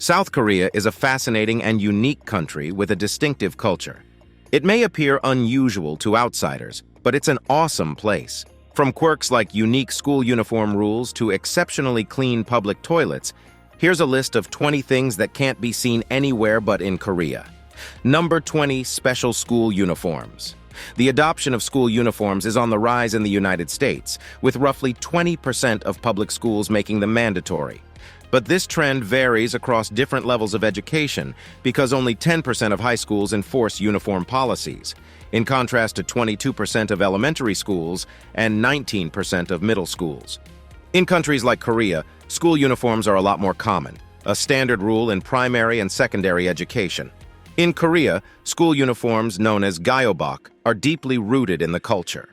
South Korea is a fascinating and unique country with a distinctive culture. It may appear unusual to outsiders, but it's an awesome place. From quirks like unique school uniform rules to exceptionally clean public toilets, here's a list of 20 things that can't be seen anywhere but in Korea. Number 20, special school uniforms. The adoption of school uniforms is on the rise in the United States, with roughly 20% of public schools making them mandatory. But this trend varies across different levels of education because only 10% of high schools enforce uniform policies, in contrast to 22% of elementary schools and 19% of middle schools. In countries like Korea, school uniforms are a lot more common, a standard rule in primary and secondary education. In Korea, school uniforms known as gyeobak are deeply rooted in the culture.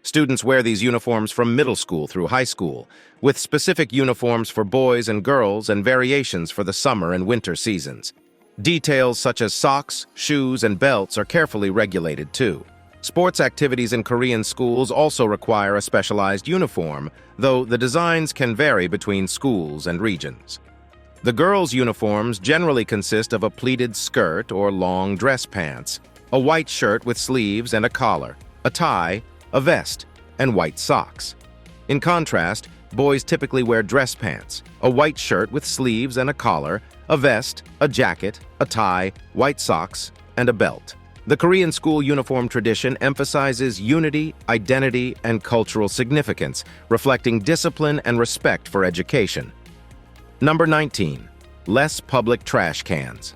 Students wear these uniforms from middle school through high school, with specific uniforms for boys and girls and variations for the summer and winter seasons. Details such as socks, shoes, and belts are carefully regulated too. Sports activities in Korean schools also require a specialized uniform, though the designs can vary between schools and regions. The girls' uniforms generally consist of a pleated skirt or long dress pants, a white shirt with sleeves and a collar, a tie, a vest, and white socks. In contrast, boys typically wear dress pants, a white shirt with sleeves and a collar, a vest, a jacket, a tie, white socks, and a belt. The Korean school uniform tradition emphasizes unity, identity, and cultural significance, reflecting discipline and respect for education. Number 19. Less public trash cans.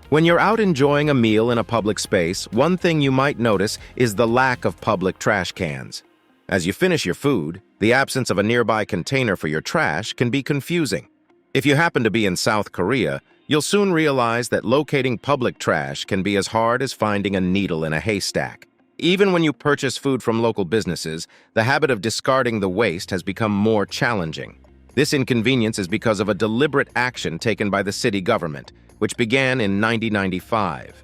When you're out enjoying a meal in a public space, one thing you might notice is the lack of public trash cans. As you finish your food, the absence of a nearby container for your trash can be confusing. If you happen to be in South Korea, you'll soon realize that locating public trash can be as hard as finding a needle in a haystack. Even when you purchase food from local businesses, the habit of discarding the waste has become more challenging. This inconvenience is because of a deliberate action taken by the city government, which began in 1995.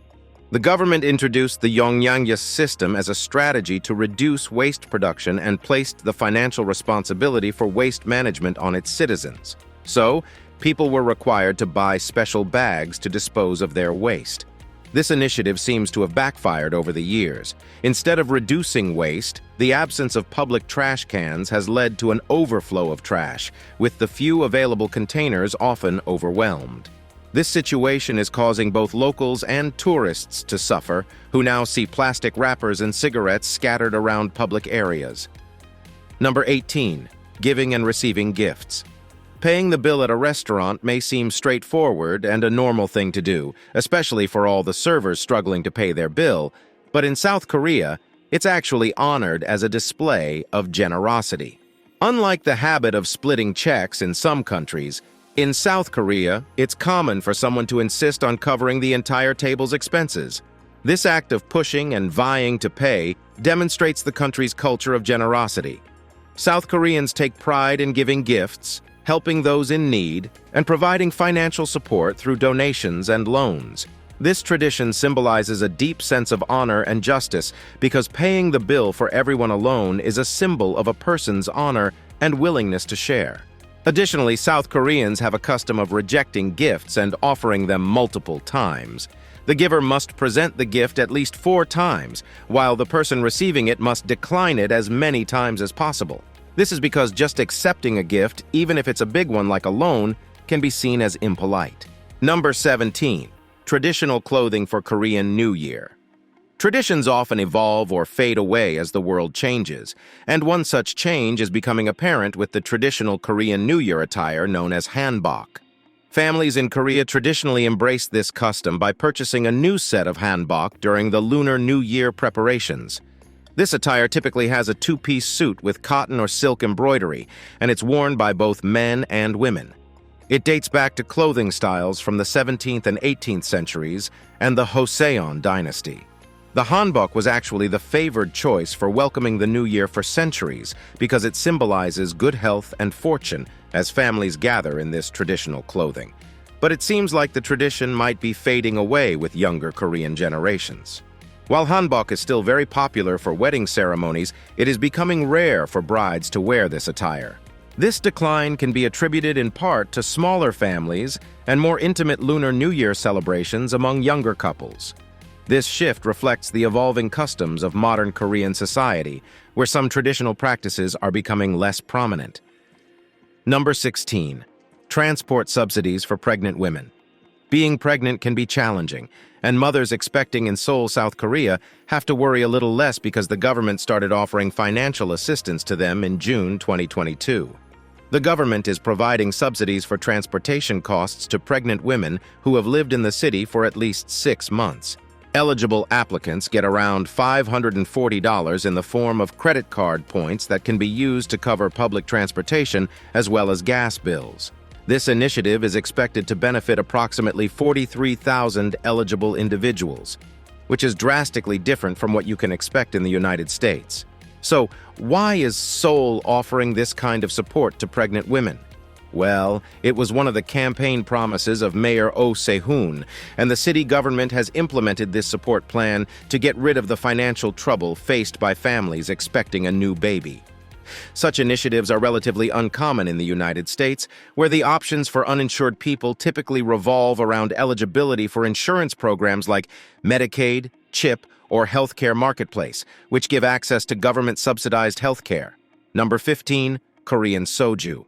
The government introduced the Yongyangya system as a strategy to reduce waste production and placed the financial responsibility for waste management on its citizens. So, people were required to buy special bags to dispose of their waste. This initiative seems to have backfired over the years. Instead of reducing waste, the absence of public trash cans has led to an overflow of trash, with the few available containers often overwhelmed. This situation is causing both locals and tourists to suffer, who now see plastic wrappers and cigarettes scattered around public areas. Number 18. Giving and receiving gifts. Paying the bill at a restaurant may seem straightforward and a normal thing to do, especially for all the servers struggling to pay their bill, but in South Korea, it's actually honored as a display of generosity. Unlike the habit of splitting checks in some countries, in South Korea, it's common for someone to insist on covering the entire table's expenses. This act of pushing and vying to pay demonstrates the country's culture of generosity. South Koreans take pride in giving gifts, helping those in need, and providing financial support through donations and loans. This tradition symbolizes a deep sense of honor and justice because paying the bill for everyone alone is a symbol of a person's honor and willingness to share. Additionally, South Koreans have a custom of rejecting gifts and offering them multiple times. The giver must present the gift at least 4 times, while the person receiving it must decline it as many times as possible. This is because just accepting a gift, even if it's a big one like a loan, can be seen as impolite. Number 17. Traditional clothing for Korean New Year. Traditions often evolve or fade away as the world changes, and one such change is becoming apparent with the traditional Korean New Year attire known as hanbok. Families in Korea traditionally embrace this custom by purchasing a new set of hanbok during the Lunar New Year preparations. This attire typically has a 2-piece suit with cotton or silk embroidery, and it's worn by both men and women. It dates back to clothing styles from the 17th and 18th centuries and the Joseon dynasty. The hanbok was actually the favored choice for welcoming the new year for centuries because it symbolizes good health and fortune as families gather in this traditional clothing. But it seems like the tradition might be fading away with younger Korean generations. While hanbok is still very popular for wedding ceremonies, it is becoming rare for brides to wear this attire. This decline can be attributed in part to smaller families and more intimate Lunar New Year celebrations among younger couples. This shift reflects the evolving customs of modern Korean society, where some traditional practices are becoming less prominent. Number 16. Transport subsidies for pregnant women. Being pregnant can be challenging, and mothers expecting in Seoul, South Korea, have to worry a little less because the government started offering financial assistance to them in June 2022. The government is providing subsidies for transportation costs to pregnant women who have lived in the city for at least 6 months. Eligible applicants get around $540 in the form of credit card points that can be used to cover public transportation as well as gas bills. This initiative is expected to benefit approximately 43,000 eligible individuals, which is drastically different from what you can expect in the United States. So, why is Seoul offering this kind of support to pregnant women? Well, it was one of the campaign promises of Mayor Oh Se-hoon, and the city government has implemented this support plan to get rid of the financial trouble faced by families expecting a new baby. Such initiatives are relatively uncommon in the United States, where the options for uninsured people typically revolve around eligibility for insurance programs like Medicaid, CHIP, or Healthcare Marketplace, which give access to government-subsidized healthcare. Number 15. Korean Soju.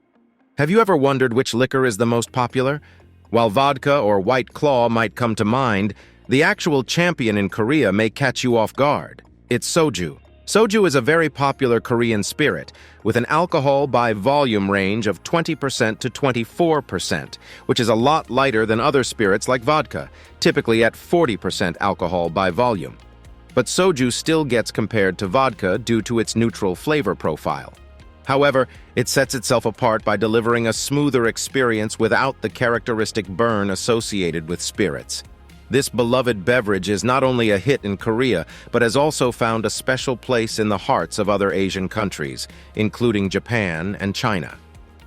Have you ever wondered which liquor is the most popular? While vodka or White Claw might come to mind, the actual champion in Korea may catch you off guard. It's Soju. Soju is a very popular Korean spirit, with an alcohol by volume range of 20% to 24%, which is a lot lighter than other spirits like vodka, typically at 40% alcohol by volume. But Soju still gets compared to vodka due to its neutral flavor profile. However, it sets itself apart by delivering a smoother experience without the characteristic burn associated with spirits. This beloved beverage is not only a hit in Korea, but has also found a special place in the hearts of other Asian countries, including Japan and China.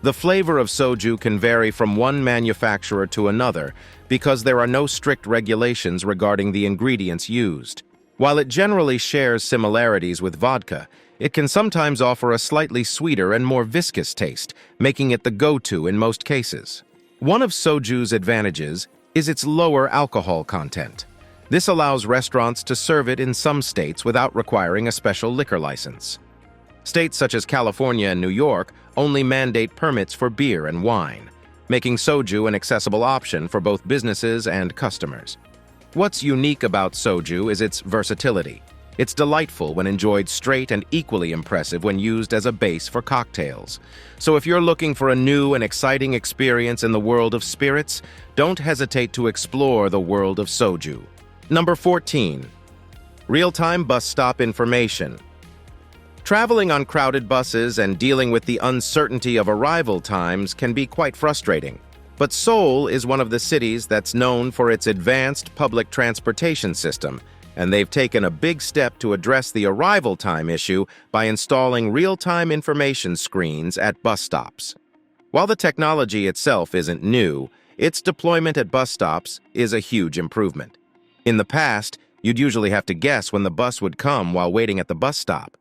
The flavor of soju can vary from one manufacturer to another because there are no strict regulations regarding the ingredients used. While it generally shares similarities with vodka, it can sometimes offer a slightly sweeter and more viscous taste, making it the go-to in most cases. One of soju's advantages is its lower alcohol content. This allows restaurants to serve it in some states without requiring a special liquor license. States such as California and New York only mandate permits for beer and wine, making soju an accessible option for both businesses and customers. What's unique about soju is its versatility. It's delightful when enjoyed straight and equally impressive when used as a base for cocktails. So if you're looking for a new and exciting experience in the world of spirits, don't hesitate to explore the world of soju. Number 14. Real-time bus stop information. Traveling on crowded buses and dealing with the uncertainty of arrival times can be quite frustrating. But Seoul is one of the cities that's known for its advanced public transportation system, and they've taken a big step to address the arrival time issue by installing real-time information screens at bus stops. While the technology itself isn't new, its deployment at bus stops is a huge improvement. In the past, you'd usually have to guess when the bus would come while waiting at the bus stop.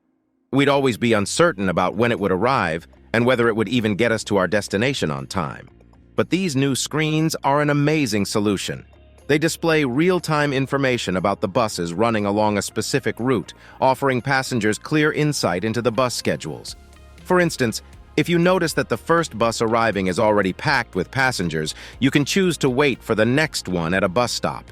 We'd always be uncertain about when it would arrive and whether it would even get us to our destination on time. But these new screens are an amazing solution. They display real-time information about the buses running along a specific route, offering passengers clear insight into the bus schedules. For instance, if you notice that the first bus arriving is already packed with passengers, you can choose to wait for the next one at a bus stop.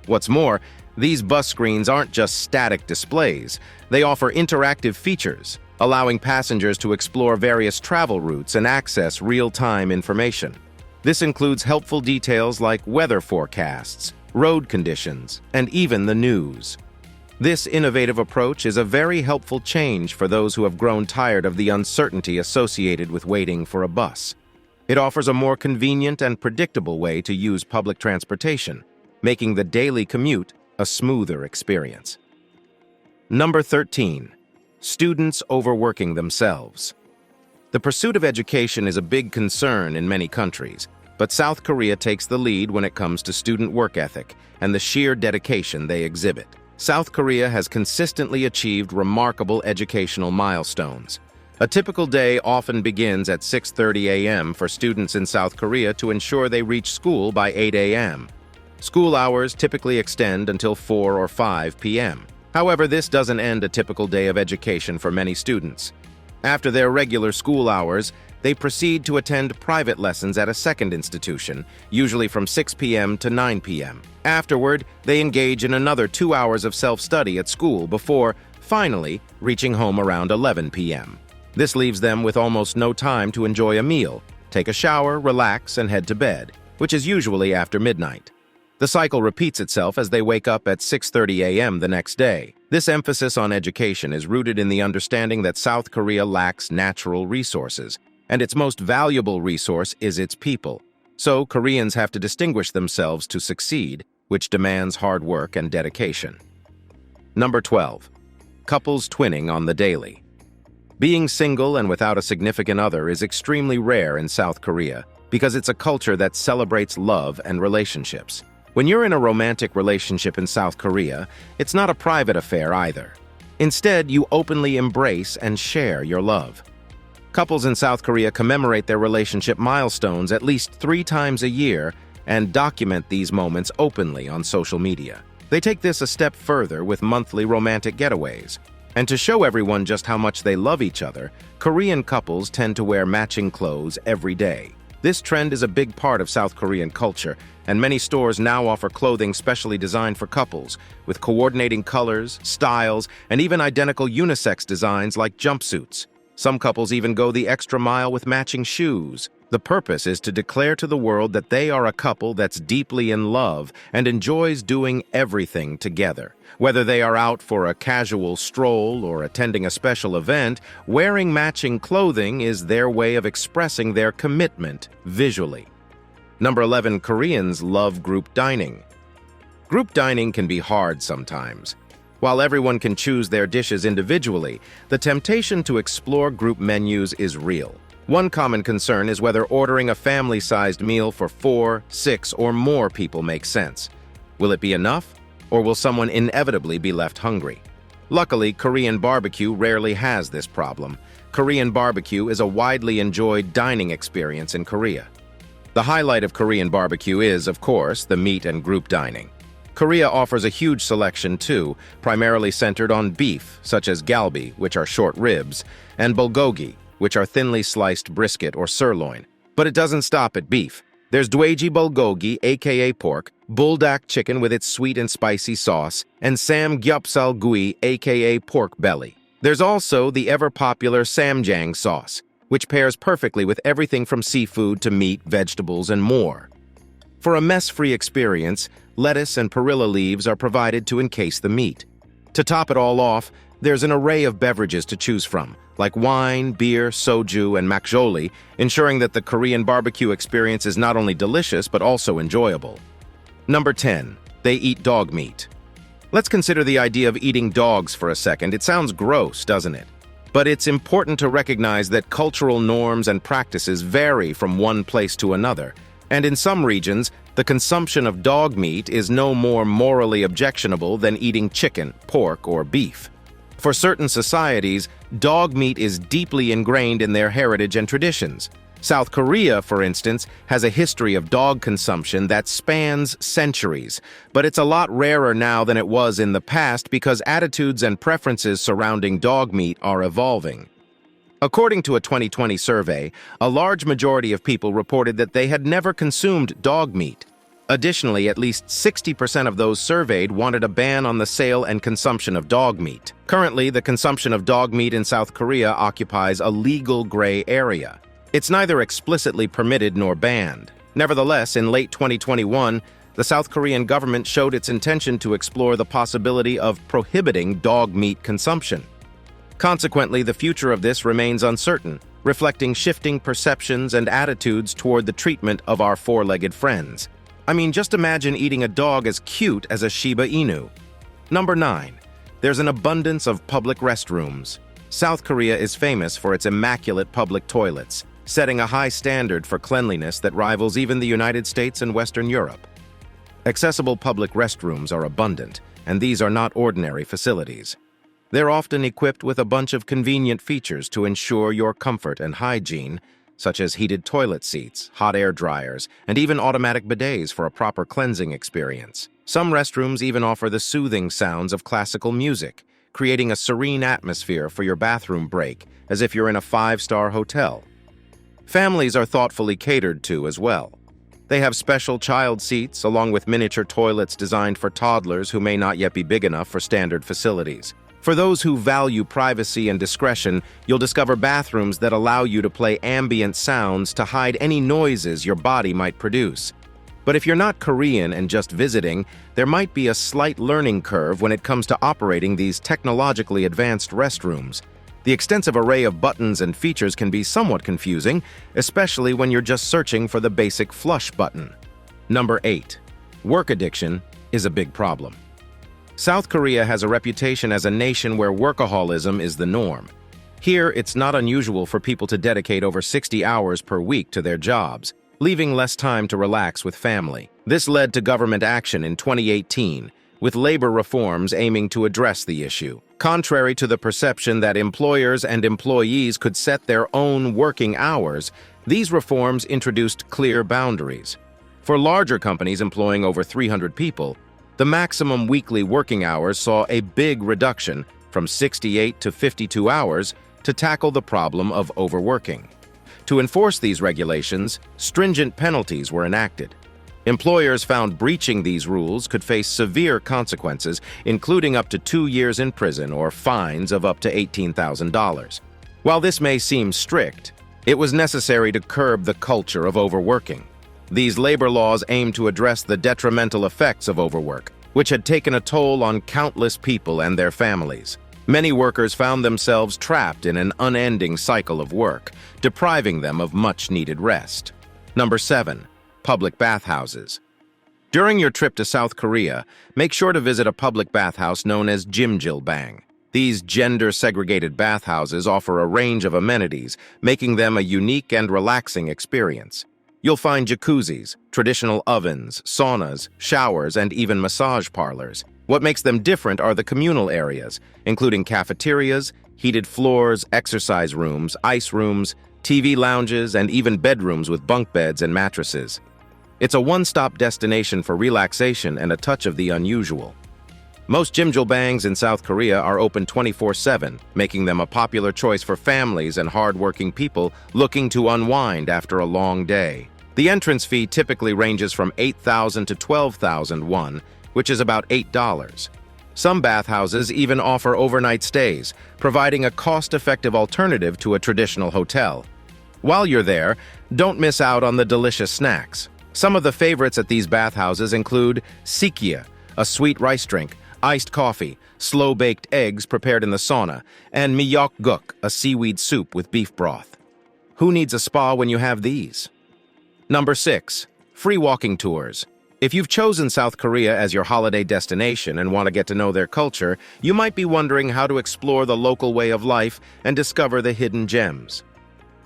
What's more, these bus screens aren't just static displays. They offer interactive features, allowing passengers to explore various travel routes and access real-time information. This includes helpful details like weather forecasts, road conditions, and even the news. This innovative approach is a very helpful change for those who have grown tired of the uncertainty associated with waiting for a bus. It offers a more convenient and predictable way to use public transportation, making the daily commute a smoother experience. Number 13. Students overworking themselves. The pursuit of education is a big concern in many countries, but South Korea takes the lead when it comes to student work ethic and the sheer dedication they exhibit. South Korea has consistently achieved remarkable educational milestones. A typical day often begins at 6:30 a.m. for students in South Korea to ensure they reach school by 8 a.m. School hours typically extend until 4 or 5 p.m. However, this doesn't end a typical day of education for many students. After their regular school hours, they proceed to attend private lessons at a second institution, usually from 6 p.m. to 9 p.m. Afterward, they engage in another 2 hours of self-study at school before, finally, reaching home around 11 p.m. This leaves them with almost no time to enjoy a meal, take a shower, relax, and head to bed, which is usually after midnight. The cycle repeats itself as they wake up at 6:30 a.m. the next day. This emphasis on education is rooted in the understanding that South Korea lacks natural resources, and its most valuable resource is its people. So, Koreans have to distinguish themselves to succeed, which demands hard work and dedication. Number 12. Couples twinning on the daily. Being single and without a significant other is extremely rare in South Korea because it's a culture that celebrates love and relationships. When you're in a romantic relationship in South Korea, it's not a private affair either. Instead, you openly embrace and share your love. Couples in South Korea commemorate their relationship milestones at least 3 times a year and document these moments openly on social media. They take this a step further with monthly romantic getaways. And to show everyone just how much they love each other, Korean couples tend to wear matching clothes every day. This trend is a big part of South Korean culture, and many stores now offer clothing specially designed for couples, with coordinating colors, styles, and even identical unisex designs like jumpsuits. Some couples even go the extra mile with matching shoes. The purpose is to declare to the world that they are a couple that's deeply in love and enjoys doing everything together. Whether they are out for a casual stroll or attending a special event, wearing matching clothing is their way of expressing their commitment visually. Number 11. Koreans love group dining. Group dining can be hard sometimes. While everyone can choose their dishes individually, the temptation to explore group menus is real. One common concern is whether ordering a family-sized meal for 4, 6, or more people makes sense. Will it be enough, or will someone inevitably be left hungry? Luckily, Korean barbecue rarely has this problem. Korean barbecue is a widely enjoyed dining experience in Korea. The highlight of Korean barbecue is, of course, the meat and group dining. Korea offers a huge selection too, primarily centered on beef, such as galbi, which are short ribs, and bulgogi, which are thinly sliced brisket or sirloin. But it doesn't stop at beef. There's dwaeji bulgogi, aka pork, buldak chicken with its sweet and spicy sauce, and samgyeopsal gui, aka pork belly. There's also the ever-popular samjang sauce, which pairs perfectly with everything from seafood to meat, vegetables, and more. For a mess-free experience, lettuce and perilla leaves are provided to encase the meat. To top it all off, there's an array of beverages to choose from, like wine, beer, soju, and makgeolli, ensuring that the Korean barbecue experience is not only delicious but also enjoyable. Number 10. They eat dog meat. Let's consider the idea of eating dogs for a second. It sounds gross, doesn't it? But it's important to recognize that cultural norms and practices vary from one place to another, and in some regions, the consumption of dog meat is no more morally objectionable than eating chicken, pork, or beef. For certain societies, dog meat is deeply ingrained in their heritage and traditions. South Korea, for instance, has a history of dog consumption that spans centuries, but it's a lot rarer now than it was in the past because attitudes and preferences surrounding dog meat are evolving. According to a 2020 survey, a large majority of people reported that they had never consumed dog meat. Additionally, at least 60% of those surveyed wanted a ban on the sale and consumption of dog meat. Currently, the consumption of dog meat in South Korea occupies a legal gray area. It's neither explicitly permitted nor banned. Nevertheless, in late 2021, the South Korean government showed its intention to explore the possibility of prohibiting dog meat consumption. Consequently, the future of this remains uncertain, reflecting shifting perceptions and attitudes toward the treatment of our four-legged friends. I mean, just imagine eating a dog as cute as a Shiba Inu. Number 9. There's an abundance of public restrooms. South Korea is famous for its immaculate public toilets, setting a high standard for cleanliness that rivals even the United States and Western Europe. Accessible public restrooms are abundant, and these are not ordinary facilities. They're often equipped with a bunch of convenient features to ensure your comfort and hygiene, such as heated toilet seats, hot air dryers, and even automatic bidets for a proper cleansing experience. Some restrooms even offer the soothing sounds of classical music, creating a serene atmosphere for your bathroom break, as if you're in a five-star hotel. Families are thoughtfully catered to as well. They have special child seats, along with miniature toilets designed for toddlers who may not yet be big enough for standard facilities. For those who value privacy and discretion, you'll discover bathrooms that allow you to play ambient sounds to hide any noises your body might produce. But if you're not Korean and just visiting, there might be a slight learning curve when it comes to operating these technologically advanced restrooms. The extensive array of buttons and features can be somewhat confusing, especially when you're just searching for the basic flush button. Number 8. Work addiction is a big problem. South Korea has a reputation as a nation where workaholism is the norm. Here, it's not unusual for people to dedicate over 60 hours per week to their jobs, leaving less time to relax with family. This led to government action in 2018, with labor reforms aiming to address the issue. Contrary to the perception that employers and employees could set their own working hours, these reforms introduced clear boundaries. For larger companies employing over 300 people, the maximum weekly working hours saw a big reduction from 68 to 52 hours to tackle the problem of overworking. To enforce these regulations, stringent penalties were enacted. Employers found breaching these rules could face severe consequences, including up to 2 years in prison or fines of up to $18,000. While this may seem strict, it was necessary to curb the culture of overworking. These labor laws aim to address the detrimental effects of overwork, which had taken a toll on countless people and their families. Many workers found themselves trapped in an unending cycle of work, depriving them of much-needed rest. Number 7. Public bathhouses. During your trip to South Korea, make sure to visit a public bathhouse known as Jimjilbang. These gender-segregated bathhouses offer a range of amenities, making them a unique and relaxing experience. You'll find jacuzzis, traditional ovens, saunas, showers, and even massage parlors. What makes them different are the communal areas, including cafeterias, heated floors, exercise rooms, ice rooms, TV lounges, and even bedrooms with bunk beds and mattresses. It's a one-stop destination for relaxation and a touch of the unusual. Most jjimjilbangs in South Korea are open 24/7, making them a popular choice for families and hard-working people looking to unwind after a long day. The entrance fee typically ranges from 8,000 to 12,000 won, which is about $8. Some bathhouses even offer overnight stays, providing a cost-effective alternative to a traditional hotel. While you're there, don't miss out on the delicious snacks. Some of the favorites at these bathhouses include sikkia, a sweet rice drink, iced coffee, slow-baked eggs prepared in the sauna, and myeokguk, a seaweed soup with beef broth. Who needs a spa when you have these? Number 6. Free walking tours. If you've chosen South Korea as your holiday destination and want to get to know their culture, you might be wondering how to explore the local way of life and discover the hidden gems.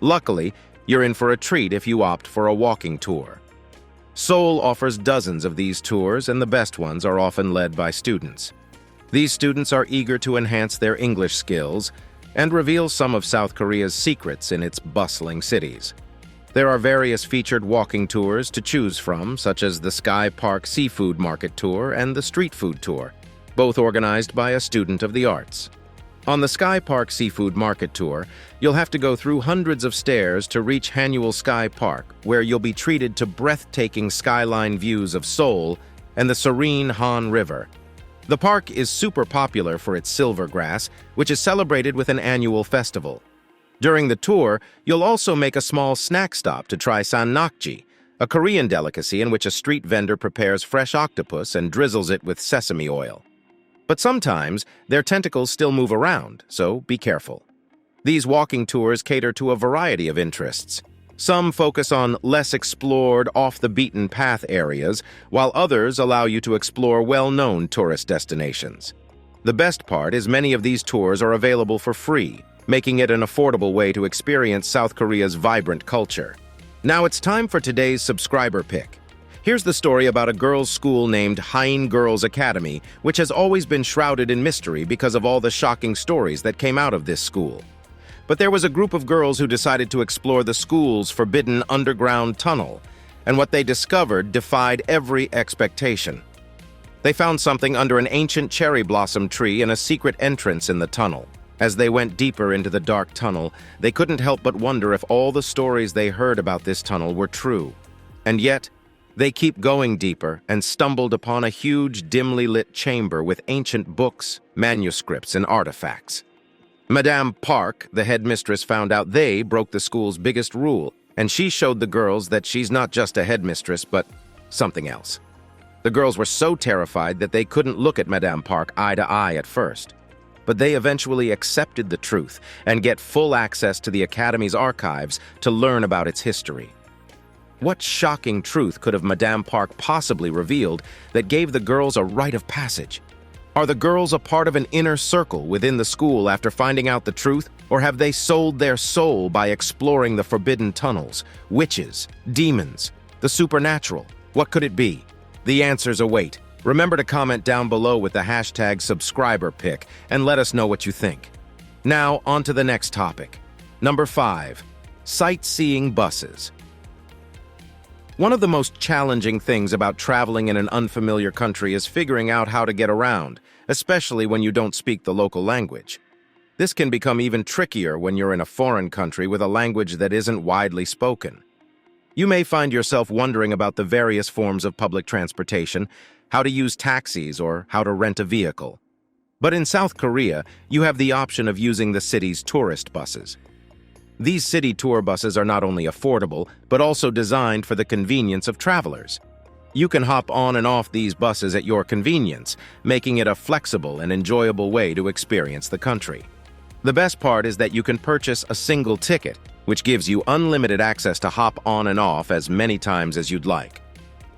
Luckily, you're in for a treat if you opt for a walking tour. Seoul offers dozens of these tours, and the best ones are often led by students. These students are eager to enhance their English skills and reveal some of South Korea's secrets in its bustling cities. There are various featured walking tours to choose from, such as the Sky Park Seafood Market Tour and the Street Food Tour, both organized by a student of the arts. On the Sky Park Seafood Market Tour, you'll have to go through hundreds of stairs to reach Hanuel Sky Park, where you'll be treated to breathtaking skyline views of Seoul and the serene Han River. The park is super popular for its silver grass, which is celebrated with an annual festival. During the tour, you'll also make a small snack stop to try sannakji, a Korean delicacy in which a street vendor prepares fresh octopus and drizzles it with sesame oil. But sometimes, their tentacles still move around, so be careful. These walking tours cater to a variety of interests. Some focus on less explored, off-the-beaten-path areas, while others allow you to explore well-known tourist destinations. The best part is many of these tours are available for free, making it an affordable way to experience South Korea's vibrant culture. Now it's time for today's subscriber pick. Here's the story about a girls' school named Hein Girls Academy, which has always been shrouded in mystery because of all the shocking stories that came out of this school. But there was a group of girls who decided to explore the school's forbidden underground tunnel, and what they discovered defied every expectation. They found something under an ancient cherry blossom tree and a secret entrance in the tunnel. As they went deeper into the dark tunnel, they couldn't help but wonder if all the stories they heard about this tunnel were true. And yet, they keep going deeper and stumbled upon a huge, dimly lit chamber with ancient books, manuscripts, and artifacts. Madame Park, the headmistress, found out they broke the school's biggest rule, and she showed the girls that she's not just a headmistress, but something else. The girls were so terrified that they couldn't look at Madame Park eye to eye at first. But they eventually accepted the truth and get full access to the Academy's archives to learn about its history. What shocking truth could have Madame Park possibly revealed that gave the girls a rite of passage? Are the girls a part of an inner circle within the school after finding out the truth, or have they sold their soul by exploring the forbidden tunnels, witches, demons, the supernatural? What could it be? The answers await. Remember to comment down below with the hashtag #subscriberpic and let us know what you think. Now, on to the next topic. Number 5. Sightseeing buses. One of the most challenging things about traveling in an unfamiliar country is figuring out how to get around, especially when you don't speak the local language. This can become even trickier when you're in a foreign country with a language that isn't widely spoken. You may find yourself wondering about the various forms of public transportation, how to use taxis, or how to rent a vehicle. But in South Korea, you have the option of using the city's tourist buses. These city tour buses are not only affordable, but also designed for the convenience of travelers. You can hop on and off these buses at your convenience, making it a flexible and enjoyable way to experience the country. The best part is that you can purchase a single ticket, which gives you unlimited access to hop on and off as many times as you'd like.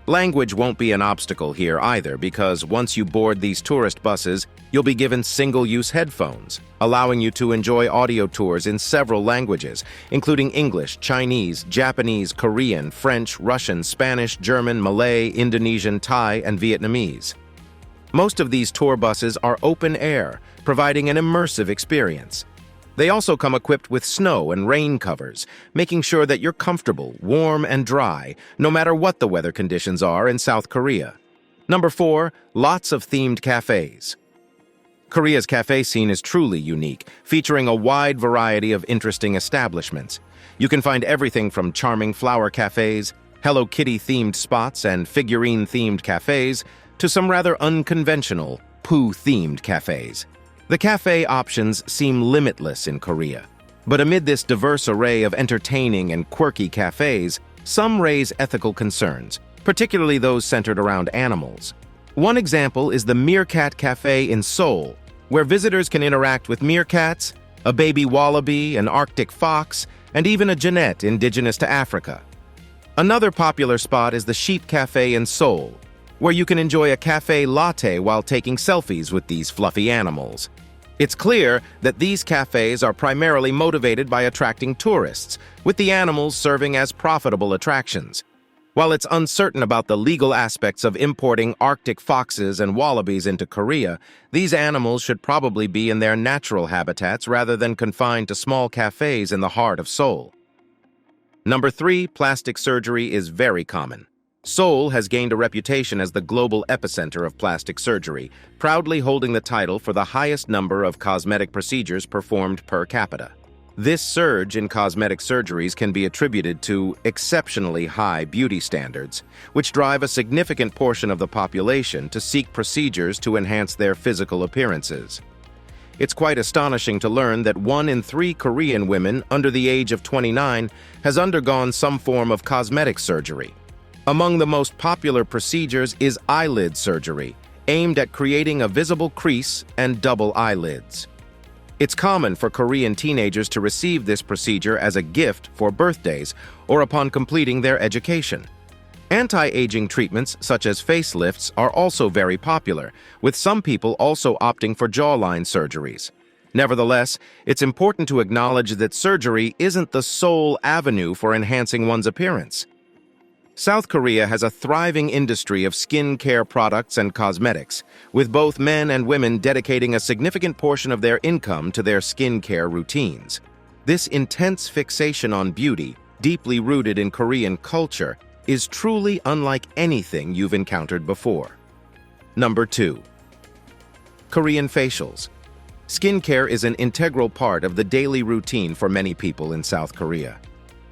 Language won't be an obstacle here either, because once you board these tourist buses, you'll be given single-use headphones, allowing you to enjoy audio tours in several languages, including English, Chinese, Japanese, Korean, French, Russian, Spanish, German, Malay, Indonesian, Thai, and Vietnamese. Most of these tour buses are open air, providing an immersive experience. They also come equipped with snow and rain covers, making sure that you're comfortable, warm, and dry, no matter what the weather conditions are in South Korea. Number 4, lots of themed cafes. Korea's cafe scene is truly unique, featuring a wide variety of interesting establishments. You can find everything from charming flower cafes, Hello Kitty-themed spots, and figurine-themed cafes, to some rather unconventional, Pooh-themed cafes. The cafe options seem limitless in Korea. But amid this diverse array of entertaining and quirky cafes, some raise ethical concerns, particularly those centered around animals. One example is the Meerkat Cafe in Seoul, where visitors can interact with meerkats, a baby wallaby, an Arctic fox, and even a genet indigenous to Africa. Another popular spot is the Sheep Cafe in Seoul, where you can enjoy a cafe latte while taking selfies with these fluffy animals. It's clear that these cafes are primarily motivated by attracting tourists, with the animals serving as profitable attractions. While it's uncertain about the legal aspects of importing Arctic foxes and wallabies into Korea, these animals should probably be in their natural habitats rather than confined to small cafes in the heart of Seoul. Number 3, plastic surgery is very common. Seoul has gained a reputation as the global epicenter of plastic surgery, proudly holding the title for the highest number of cosmetic procedures performed per capita. This surge in cosmetic surgeries can be attributed to exceptionally high beauty standards, which drive a significant portion of the population to seek procedures to enhance their physical appearances. It's quite astonishing to learn that 1 in 3 Korean women under the age of 29 has undergone some form of cosmetic surgery. Among the most popular procedures is eyelid surgery, aimed at creating a visible crease and double eyelids. It's common for Korean teenagers to receive this procedure as a gift for birthdays or upon completing their education. Anti-aging treatments such as facelifts are also very popular, with some people also opting for jawline surgeries. Nevertheless, it's important to acknowledge that surgery isn't the sole avenue for enhancing one's appearance. South Korea has a thriving industry of skincare products and cosmetics, with both men and women dedicating a significant portion of their income to their skincare routines. This intense fixation on beauty, deeply rooted in Korean culture, is truly unlike anything you've encountered before. Number 2. Korean facials. Skincare is an integral part of the daily routine for many people in South Korea.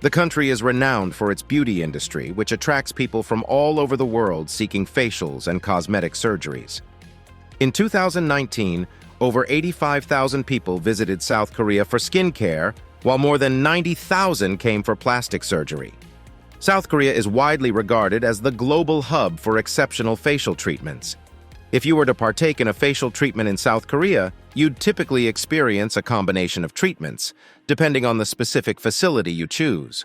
The country is renowned for its beauty industry, which attracts people from all over the world seeking facials and cosmetic surgeries. In 2019, over 85,000 people visited South Korea for skincare, while more than 90,000 came for plastic surgery. South Korea is widely regarded as the global hub for exceptional facial treatments. If you were to partake in a facial treatment in South Korea, you'd typically experience a combination of treatments, depending on the specific facility you choose.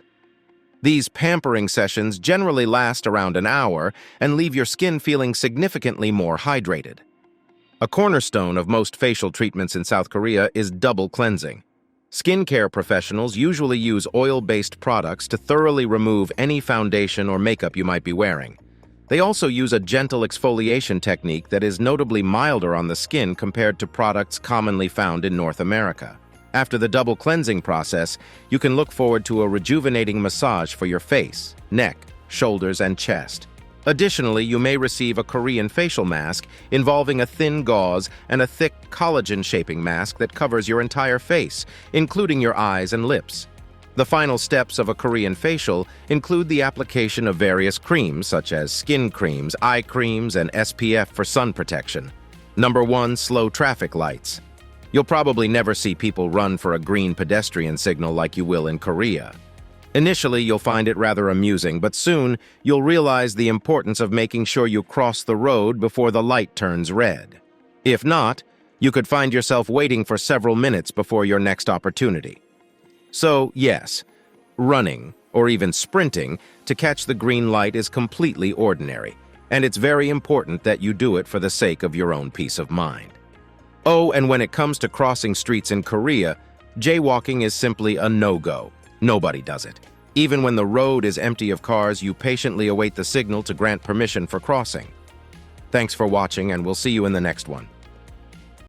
These pampering sessions generally last around an hour and leave your skin feeling significantly more hydrated. A cornerstone of most facial treatments in South Korea is double cleansing. Skincare professionals usually use oil-based products to thoroughly remove any foundation or makeup you might be wearing. They also use a gentle exfoliation technique that is notably milder on the skin compared to products commonly found in North America. After the double cleansing process, you can look forward to a rejuvenating massage for your face, neck, shoulders, and chest. Additionally, you may receive a Korean facial mask involving a thin gauze and a thick collagen-shaping mask that covers your entire face, including your eyes and lips. The final steps of a Korean facial include the application of various creams such as skin creams, eye creams, and SPF for sun protection. Number 1. Slow traffic lights. You'll probably never see people run for a green pedestrian signal like you will in Korea. Initially, you'll find it rather amusing, but soon you'll realize the importance of making sure you cross the road before the light turns red. If not, you could find yourself waiting for several minutes before your next opportunity. So, yes, running, or even sprinting, to catch the green light is completely ordinary, and it's very important that you do it for the sake of your own peace of mind. Oh, and when it comes to crossing streets in Korea, jaywalking is simply a no-go. Nobody does it. Even when the road is empty of cars, you patiently await the signal to grant permission for crossing. Thanks for watching, and we'll see you in the next one.